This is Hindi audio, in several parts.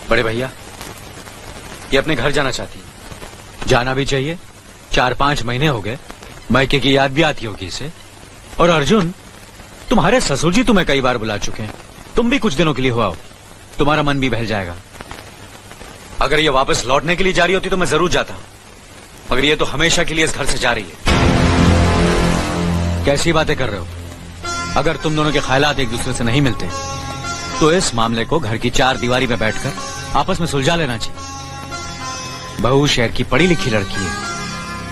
बड़े भैया, ये अपने घर जाना चाहती है। जाना भी चाहिए। 4-5 महीने हो गए, मायके की याद भी आती होगी इसे। और अर्जुन, तुम्हारे ससुर जी तुम्हें कई बार बुला चुके हैं। तुम भी कुछ दिनों के लिए हो आओ, तुम्हारा मन भी बहल जाएगा। अगर ये वापस लौटने के लिए जा रही होती तो मैं जरूर जाता, मगर ये तो हमेशा के लिए इस घर से जा रही है। कैसी बातें कर रहे हो? अगर तुम दोनों के ख्यालात एक दूसरे से नहीं मिलते तो इस मामले को घर की 4 दीवारी में बैठकर आपस में सुलझा लेना चाहिए। बहू शहर की पढ़ी लिखी लड़की है,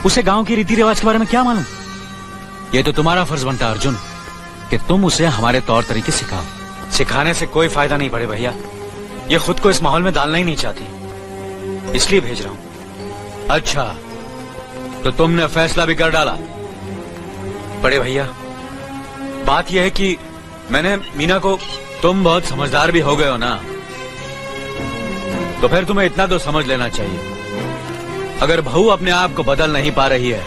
उसे गांव के रीति रिवाज के बारे में क्या मालूम। ये तो तुम्हारा फर्ज बनता अर्जुन कि तुम उसे हमारे तौर तरीके सिखाओ। सिखाने से कोई फायदा नहीं बड़े भैया, ये खुद को इस माहौल में डालना ही नहीं चाहती, इसलिए भेज रहा हूं। अच्छा, तो तुमने फैसला भी कर डाला? बड़े भैया, बात यह है कि मैंने मीना को... तुम बहुत समझदार भी हो गए हो ना, तो फिर तुम्हें इतना तो समझ लेना चाहिए, अगर बहू अपने आप को बदल नहीं पा रही है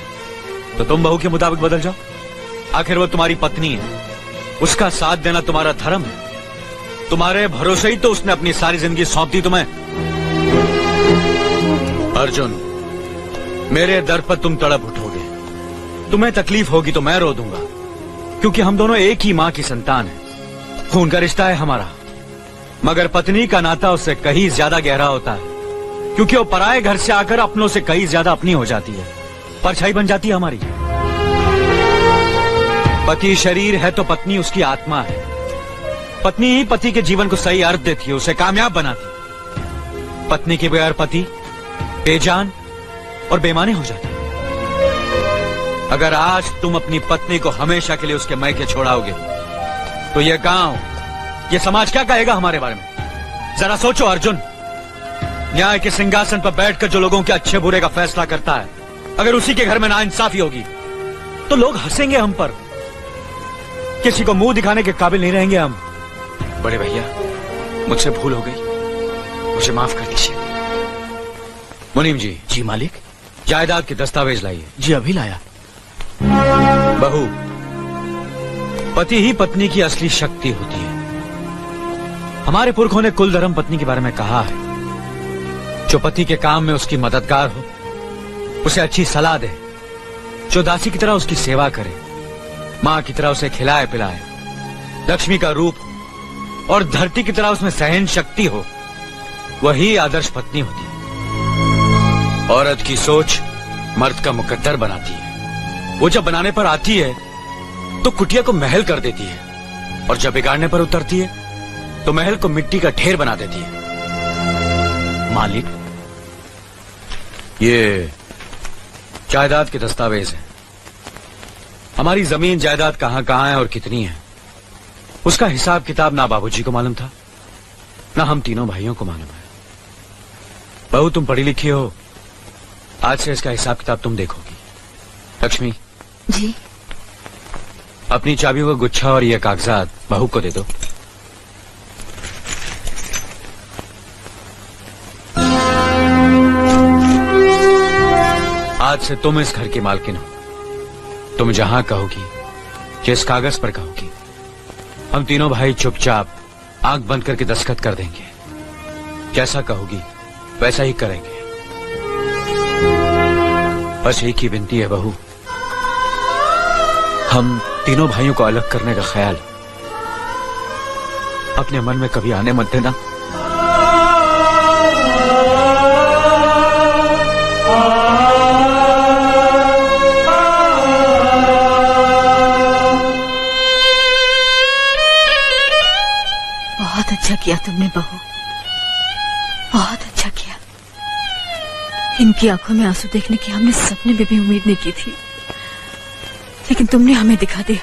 तो तुम बहू के मुताबिक बदल जाओ। आखिर वो तुम्हारी पत्नी है, उसका साथ देना तुम्हारा धर्म है। तुम्हारे भरोसे ही तो उसने अपनी सारी जिंदगी सौंप दी तुम्हें। अर्जुन, मेरे दर पर तुम तड़प उठोगे, तुम्हें तकलीफ होगी तो मैं रो दूंगा, क्योंकि हम दोनों एक ही मां की संतान हैं। खून का रिश्ता है हमारा, मगर पत्नी का नाता उससे कहीं ज्यादा गहरा होता है, क्योंकि वो पराये घर से आकर अपनों से कहीं ज्यादा अपनी हो जाती है, परछाई बन जाती है हमारी। पति शरीर है तो पत्नी उसकी आत्मा है। पत्नी ही पति के जीवन को सही अर्थ देती है, उसे कामयाब बनाती। पत्नी के बगैर पति बेजान और बेमाने हो जाते हैं। अगर आज तुम अपनी पत्नी को हमेशा के लिए उसके मायके छोड़ाओगे तो यह गांव, यह समाज क्या कहेगा हमारे बारे में? जरा सोचो अर्जुन, न्याय के सिंहासन पर बैठकर जो लोगों के अच्छे बुरे का फैसला करता है, अगर उसी के घर में नाइंसाफी होगी तो लोग हंसेंगे हम पर, किसी को मुंह दिखाने के काबिल नहीं रहेंगे हम। बड़े भैया, मुझसे भूल हो गई, मुझे माफ कर दीजिए। मुनीम जी। जी मालिक। जायदाद के दस्तावेज लाइए। जी अभी लाया। बहू, पति ही पत्नी की असली शक्ति होती है। हमारे पुरखों ने कुल धर्म पत्नी के बारे में कहा है, जो पति के काम में उसकी मददगार हो, उसे अच्छी सलाह दे, जो दासी की तरह उसकी सेवा करे, मां की तरह उसे खिलाए पिलाए, लक्ष्मी का रूप और धरती की तरह उसमें सहन शक्ति हो, वही आदर्श पत्नी होती है। औरत की सोच मर्द का मुकद्दर बनाती है। वो जब बनाने पर आती है तो कुटिया को महल कर देती है, और जब बिगाड़ने पर उतरती है तो महल को मिट्टी का ढेर बना देती है। मालिक, ये जायदाद के दस्तावेज हैं। हमारी जमीन जायदाद कहां कहां है और कितनी है, उसका हिसाब किताब ना बाबूजी को मालूम था, ना हम तीनों भाइयों को मालूम है। बहू, तुम पढ़ी लिखी हो, आज से इसका हिसाब किताब तुम देखोगी। लक्ष्मी जी। अपनी चाबियों का गुच्छा और ये कागजात बहू को दे दो। आज से तुम इस घर की मालकिन हो। तुम जहां कहोगी, जिस कागज पर कहोगी, हम तीनों भाई चुपचाप आंख बंद करके दस्तखत कर देंगे। जैसा कहोगी वैसा ही करेंगे। बस एक ही विनती है बहू, हम तीनों भाइयों को अलग करने का ख्याल अपने मन में कभी आने मत देना। बहुत अच्छा किया तुमने बहू, बहुत अच्छा किया। इनकी आंखों में आंसू देखने की हमने सपने में भी उम्मीद नहीं की थी, लेकिन तुमने हमें दिखा दिया।